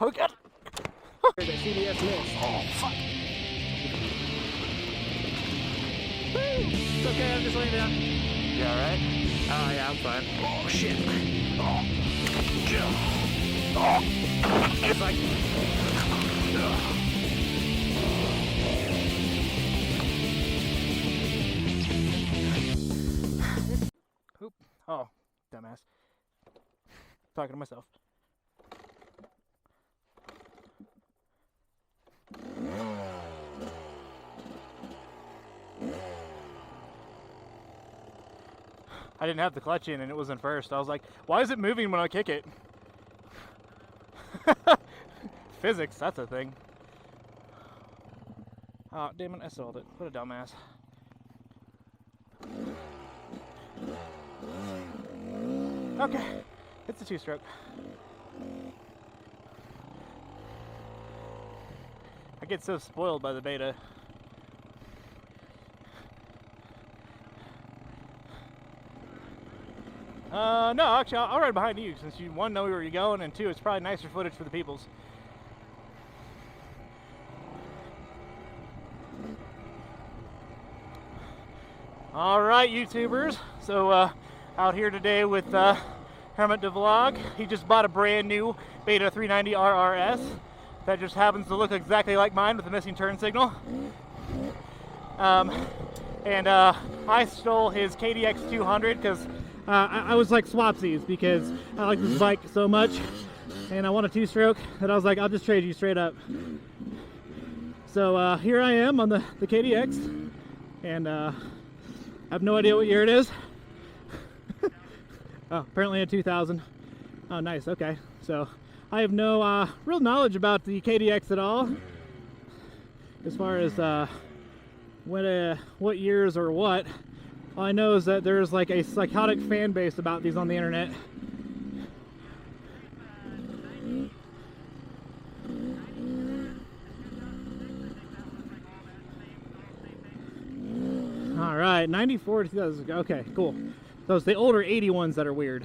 Oh god! The CDX miss. Oh fuck! It's okay, I'm just laying down. You alright? Oh yeah, I'm fine. Oh shit! Oh! Oh! It's like... Oop. Oh, dumbass. Talking to myself. I didn't have the clutch in and it was in first. I was like, why is it moving when I kick it? Physics, that's a thing. Oh, damn it, I sold it. What a dumbass. Okay, it's a two-stroke. I get so spoiled by the beta. No, actually, I'll ride behind you since you, one, know where you're going, and two, it's probably nicer footage for the peoples. Alright, YouTubers, so out here today with Hermit the Vlog. He just bought a brand new Beta 390 RRS that just happens to look exactly like mine with a missing turn signal. I stole his KDX 200 because I was like swapsies because I like this bike so much and I want a two-stroke that I was like, I'll just trade you straight up. So here I am on the KDX, and I have no idea what year it is. Oh, apparently a 2000. Oh, nice, okay. So I have no real knowledge about the KDX at all as far as what years or what. All I know is that there's like a psychotic fan base about these on the internet. All right, 94 to 2000. Okay, cool. Those the older 80 ones that are weird.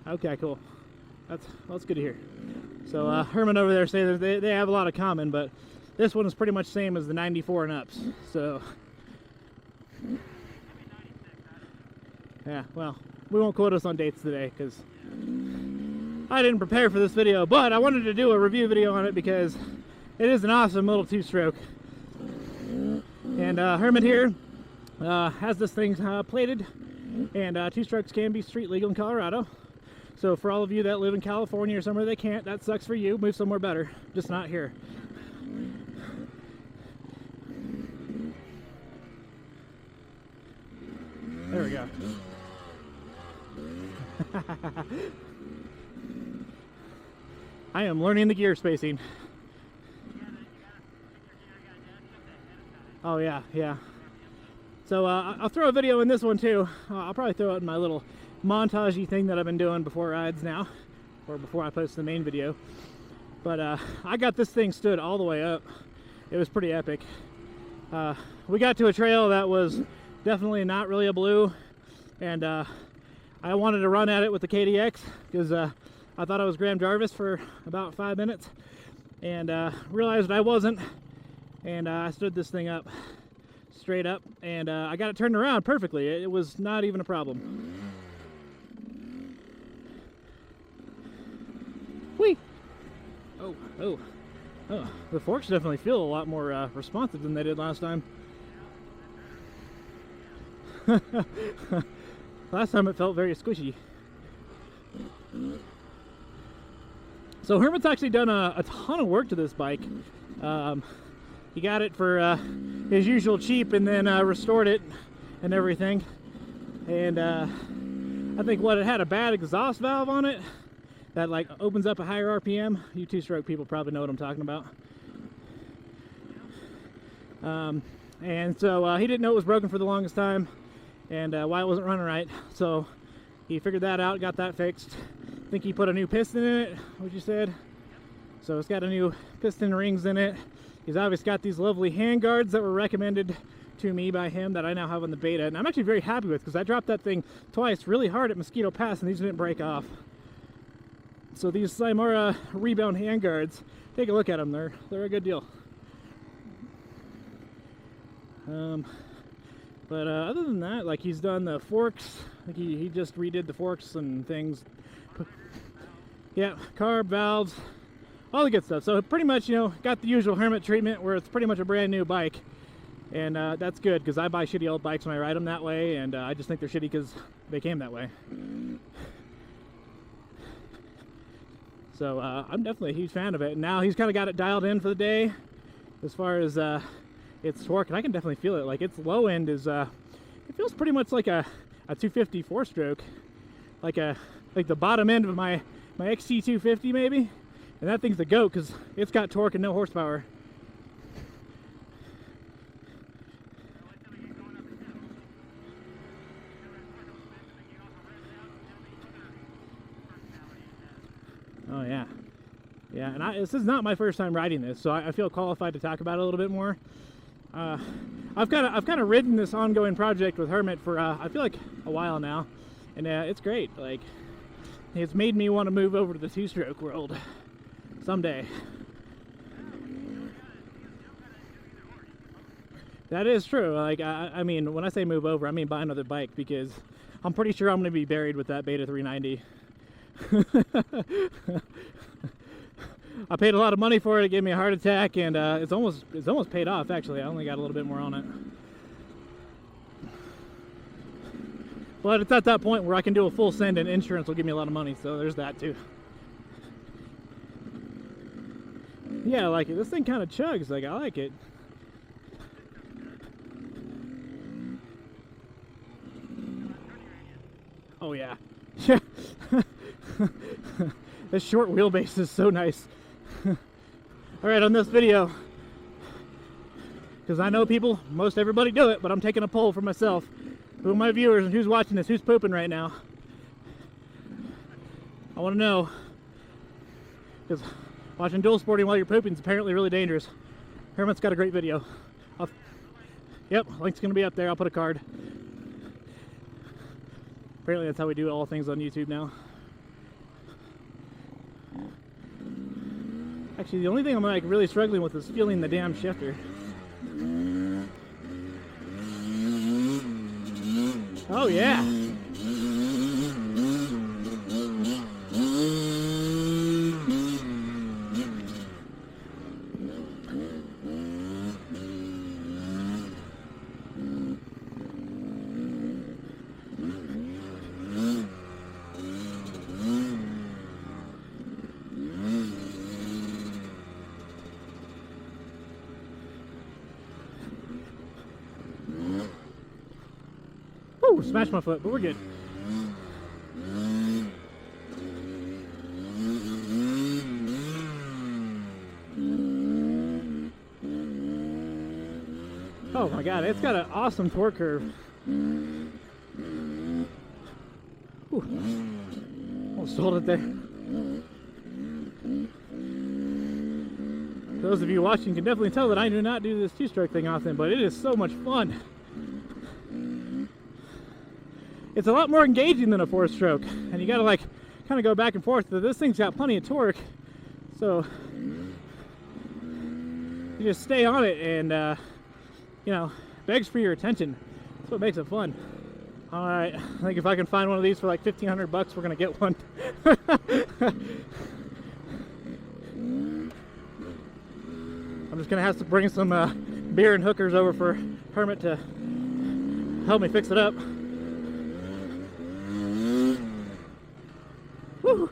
Okay, cool. That's good to hear. So Herman over there saying that they have a lot of common, but this one is pretty much same as the 94 and ups. So yeah, well, we won't quote us on dates today because I didn't prepare for this video, but I wanted to do a review video on it because it is an awesome little two-stroke. And Herman here has this thing plated, and two-strokes can be street legal in Colorado. So for all of you that live in California or somewhere they can't, that sucks for you. Move somewhere better, just not here. There we go. I am learning the gear spacing. Oh yeah, yeah. So I'll throw a video in this one too. I'll probably throw it in my little montage-y thing that I've been doing before rides now, or before I post the main video. But I got this thing stood all the way up. It was pretty epic. We got to a trail that was definitely not really a blue, and I wanted to run at it with the KDX because I thought I was Graham Jarvis for about 5 minutes, and realized I wasn't, and I stood this thing up straight up, and I got it turned around perfectly. It was not even a problem. Whee! Oh, the forks definitely feel a lot more responsive than they did last time. Last time it felt very squishy. So Hermit's actually done a ton of work to this bike. He got it for his usual cheap and then restored it and everything. And I think it had a bad exhaust valve on it that like opens up a higher RPM. You two-stroke people probably know what I'm talking about. And so he didn't know it was broken for the longest time and why it wasn't running right. So he figured that out, got that fixed. I think he put a new piston in it, what you said. So it's got a new piston rings in it. He's obviously got these lovely hand guards that were recommended to me by him that I now have on the beta, and I'm actually very happy with, because I dropped that thing twice really hard at Mosquito Pass and these didn't break off. So these Cymara rebound handguards, take a look at them, they're a good deal. But other than that, like, he's done the forks, like he just redid the forks and things. Yeah, carb, valves, all the good stuff. So pretty much, you know, got the usual Hermit treatment where it's pretty much a brand new bike. And that's good, because I buy shitty old bikes when I ride them that way, and I just think they're shitty because they came that way. So I'm definitely a huge fan of it. And now he's kind of got it dialed in for the day as far as its torque, and I can definitely feel it. Like, its low end is, it feels pretty much like a 250 4-stroke, like the bottom end of my XT250 maybe. And that thing's the goat because it's got torque and no horsepower. Oh yeah, yeah. And this is not my first time riding this, so I feel qualified to talk about it a little bit more. I've kind of ridden this ongoing project with Hermit for I feel like a while now, and it's great. Like, it's made me want to move over to the 2-stroke world someday. That is true. Like, I mean, when I say move over, I mean buy another bike, because I'm pretty sure I'm going to be buried with that Beta 390. I paid a lot of money for it. It gave me a heart attack, and it's almost paid off. Actually, I only got a little bit more on it. But it's at that point where I can do a full send, and insurance will give me a lot of money. So there's that too. Yeah, I like it. This thing kind of chugs. Like, I like it. Oh yeah. Yeah. This short wheelbase is so nice. Alright, on this video, because I know people, most everybody do it, but I'm taking a poll for myself. Who are my viewers and who's watching this? Who's pooping right now? I want to know. Because watching dual sporting while you're pooping is apparently really dangerous. Hermit's got a great video. Yep, link's going to be up there. I'll put a card. Apparently that's how we do all things on YouTube now. Actually, the only thing I'm like really struggling with is feeling the damn shifter. Oh yeah. Smashed my foot, but we're good. Oh my god, it's got an awesome torque curve. Almost sold it there. Those of you watching can definitely tell that I do not do this 2-stroke thing often, but it is so much fun. It's a lot more engaging than a 4-stroke, and you gotta like kind of go back and forth. But this thing's got plenty of torque, so you just stay on it, and you know, begs for your attention. That's what makes it fun. All right, I think if I can find one of these for like 1,500 bucks, we're gonna get one. I'm just gonna have to bring some beer and hookers over for Hermit to help me fix it up. Woo.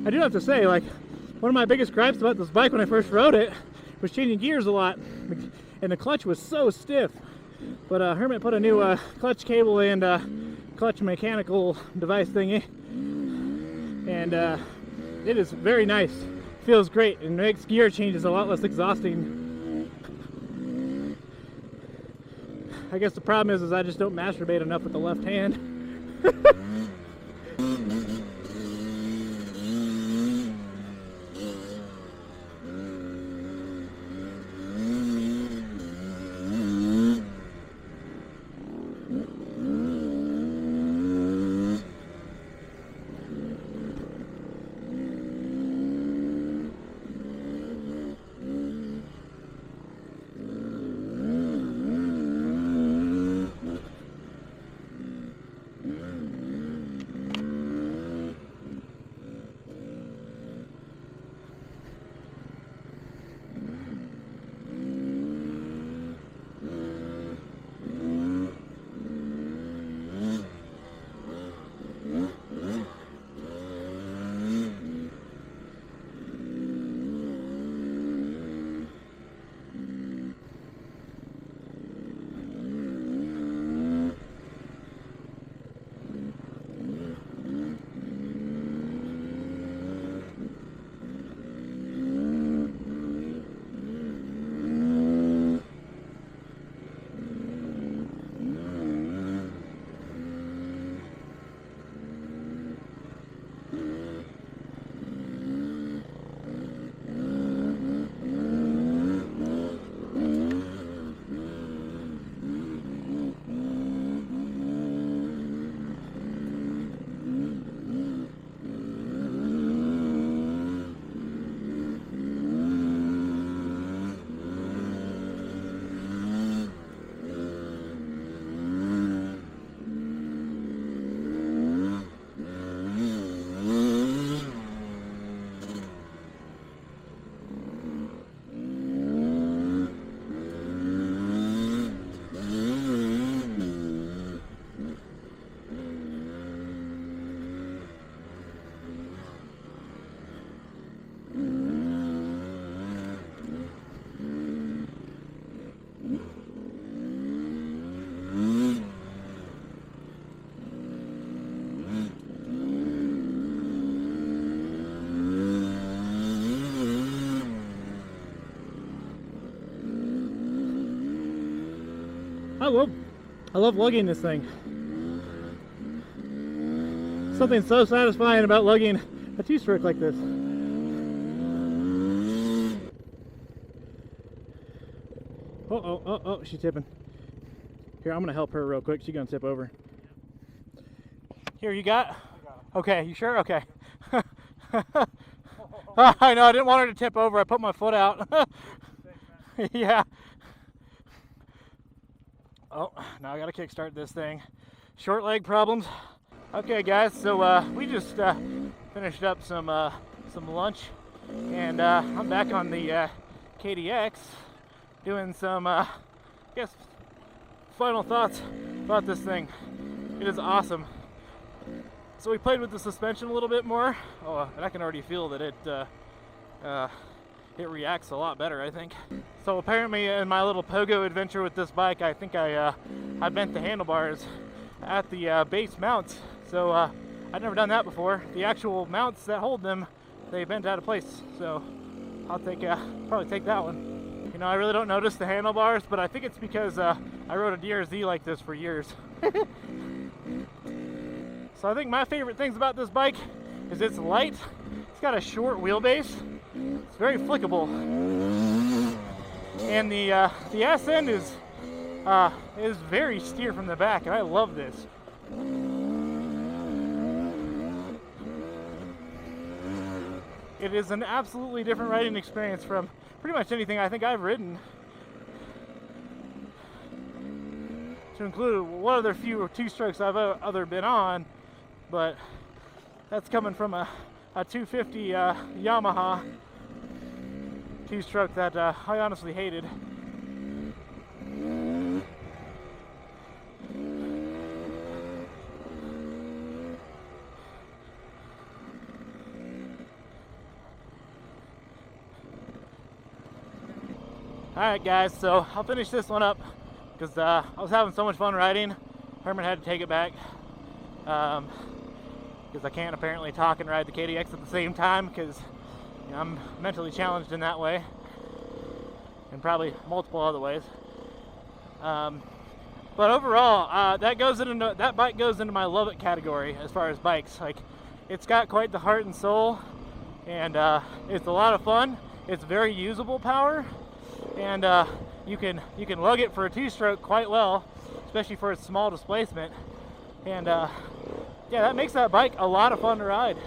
I do have to say, like, one of my biggest gripes about this bike when I first rode it was changing gears a lot, and the clutch was so stiff. But Hermit put a new clutch cable and clutch mechanical device thingy, and it is very nice. Feels great and makes gear changes a lot less exhausting. I guess the problem is I just don't masturbate enough with the left hand. I love lugging this thing. Something so satisfying about lugging a two-stroke like this. Oh, she's tipping. Here, I'm gonna help her real quick. She's gonna tip over. Here, you got? Okay, you sure? Okay. I know, I didn't want her to tip over. I put my foot out. Yeah. Oh, now I gotta kickstart this thing. Short leg problems. Okay, guys, so we just finished up some lunch, and I'm back on the KDX doing some, I guess, final thoughts about this thing. It is awesome. So we played with the suspension a little bit more. Oh, and I can already feel that it reacts a lot better, I think. So apparently in my little pogo adventure with this bike, I think I bent the handlebars at the base mounts. So I'd never done that before. The actual mounts that hold them, they bent out of place. So I'll probably take that one. You know, I really don't notice the handlebars, but I think it's because I rode a DRZ like this for years. So I think my favorite things about this bike is it's light, it's got a short wheelbase, it's very flickable, and the ass end is very steer from the back, and I love this. It is an absolutely different riding experience from pretty much anything I think I've ridden, to include one of the few two-strokes I've ever been on, but that's coming from a 250 Yamaha two-stroke that I honestly hated. Alright guys, so I'll finish this one up because I was having so much fun riding. Herman had to take it back because I can't apparently talk and ride the KDX at the same time because, you know, I'm mentally challenged in that way and probably multiple other ways. But overall, that bike goes into my love it category as far as bikes. Like, it's got quite the heart and soul, and it's a lot of fun. It's very usable power. And you can lug it for a two-stroke quite well, especially for its small displacement. And yeah, that makes that bike a lot of fun to ride.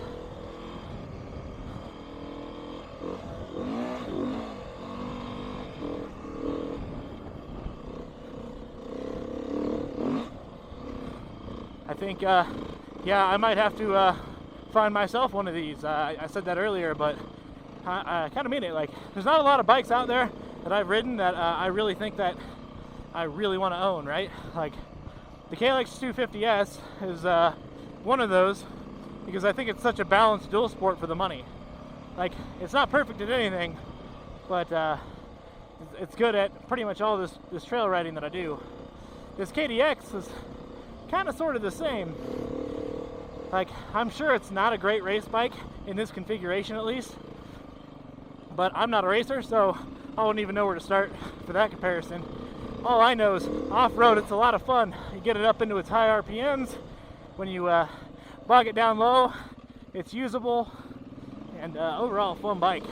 I think, yeah, I might have to find myself one of these. I said that earlier, but I kind of mean it. Like, there's not a lot of bikes out there that I've ridden that I really think that I really want to own, right? Like, the KDX 250S is one of those because I think it's such a balanced dual sport for the money. Like, it's not perfect at anything, but it's good at pretty much all this trail riding that I do. This KDX is kind of sort of the same. Like, I'm sure it's not a great race bike in this configuration at least, but I'm not a racer, so I wouldn't even know where to start for that comparison. All I know is off-road, it's a lot of fun. You get it up into its high RPMs. When you bog it down low, it's usable, and overall, fun bike.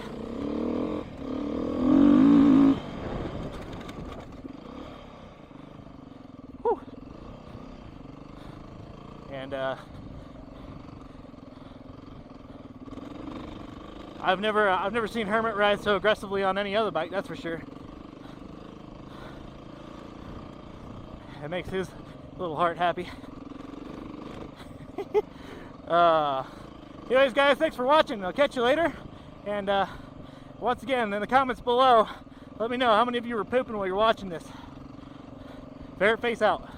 Whew. And I've never seen Hermit ride so aggressively on any other bike, that's for sure. It makes his little heart happy. Anyways guys, thanks for watching. I'll catch you later. And once again, in the comments below, let me know how many of you were pooping while you're watching this. Ferret face out.